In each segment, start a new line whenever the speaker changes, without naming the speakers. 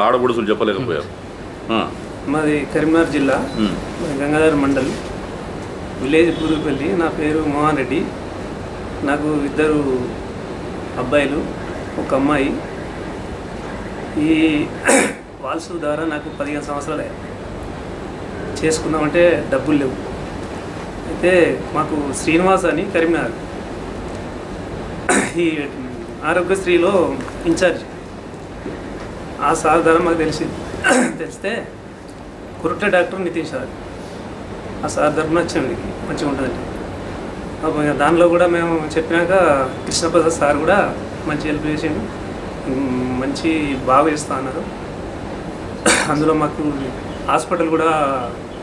ఆడబడుసులు చెప్పలేకపోయారు.
మాది కరీంనగర్ జిల్లా గంగాధర మండల్ విలేజ్ పూరుపల్లి. నా పేరు మోహన్ రెడ్డి. నాకు 2 అబ్బాయిలు, 1 అమ్మాయి. ఈ వాల్స్ ద్వారా నాకు 15 సంవత్సరాలే. చేసుకుందామంటే డబ్బులు లేవు. అయితే మాకు శ్రీనివాస్ అని కరీంనగర్ ఈ ఆరోగ్యశ్రీలో ఇన్ఛార్జ్ ఆ సార్ ద్వారా మాకు తెలిస్తే కురుట్ల డాక్టర్ నితీష్ సార్, ఆ సార్ తరఫున వచ్చామండి. మంచిగా ఉంటుందండి. దానిలో కూడా మేము చెప్పినాక కృష్ణప్రసాద్ సార్ కూడా మంచి హెల్ప్ చేసిండు. మంచి బాగా చేస్తా అన్నారు. అందులో మాకు హాస్పిటల్ కూడా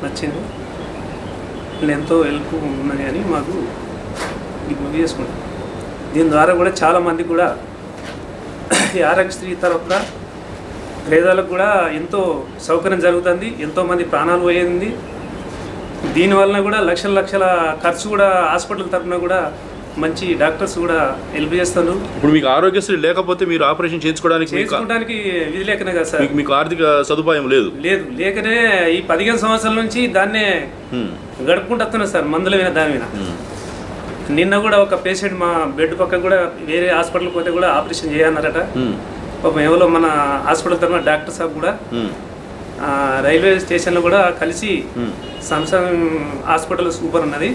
నచ్చింది. ఎంతో హెల్ప్ ఉన్నది అని మాకు మూవీ చేసుకుంటాం. దీని ద్వారా కూడా చాలామంది కూడా ఈ ఆరోగ్యశ్రీ తరఫున పేదలకు కూడా ఎంతో సౌకర్యం జరుగుతుంది. ఎంతోమంది ప్రాణాలు పోయింది. దీనివలన కూడా లక్షల ఖర్చు కూడా హాస్పిటల్ తరఫున కూడా మంచి డాక్టర్స్ కూడా హెల్ప్ చేస్తారు.
ఇప్పుడు మీకు ఆరోగ్యశ్రీ లేకపోతే మీరు ఆపరేషన్ చేసుకోవడానికి
విధి లేకనే కదా సార్.
మీకు ఆర్థిక సదుపాయం లేదు
లేకనే ఈ 15 సంవత్సరాల నుంచి దాన్నే గడుపుకుంటూ వస్తున్నారు సార్. మందుల మీద దాని మీద. నిన్న కూడా ఒక పేషెంట్ మా బెడ్ పక్క కూడా వేరే హాస్పిటల్కి పోతే కూడా ఆపరేషన్ చేయన్నారట. ఎవరో మన హాస్పిటల్ తరఫున డాక్టర్ సాబ్ కూడా రైల్వే స్టేషన్లో కూడా కలిసి సామ్సంగ్ హాస్పిటల్ సూపర్ ఉన్నది,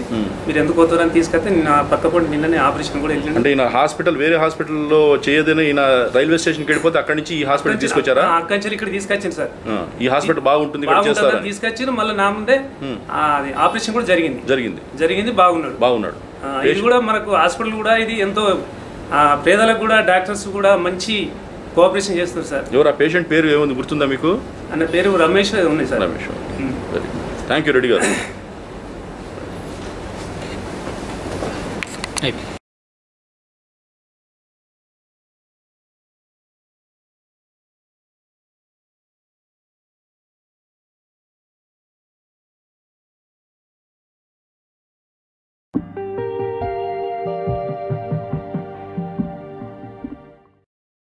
మీరు ఎందుకు పోతారని తీసుకొస్తే నా పక్కపొంటి నిన్ననే ఆపరేషన్ కూడా వెళ్ళింది.
అంటే ఈయన హాస్పిటల్ వేరే హాస్పిటల్లో చేయదని ఈయన రైల్వే స్టేషన్కి వెళ్ళిపోతే అక్కడి నుంచి ఈ హాస్పిటల్ తీసుకొచ్చారా?
అక్కడి నుంచి ఇక్కడ తీసుకొచ్చింది సార్.
ఈ హాస్పిటల్ బాగుంటుంది
తీసుకొచ్చారు. మళ్ళీ నా ముందే అది ఆపరేషన్ కూడా జరిగింది. బాగున్నాడు. ఇది కూడా మనకు హాస్పిటల్ కూడా ఇది ఎంతో పేదలకు కూడా డాక్టర్స్ కూడా మంచి కోఆపరేషన్ చేస్తున్నారు సార్.
ఎవరు ఆ పేషెంట్ పేరు ఏముంది గుర్తుందా మీకు?
అన్న పేరు రమేష్ ఉంది sir.
Ramesh. Thank you Reddy గారు.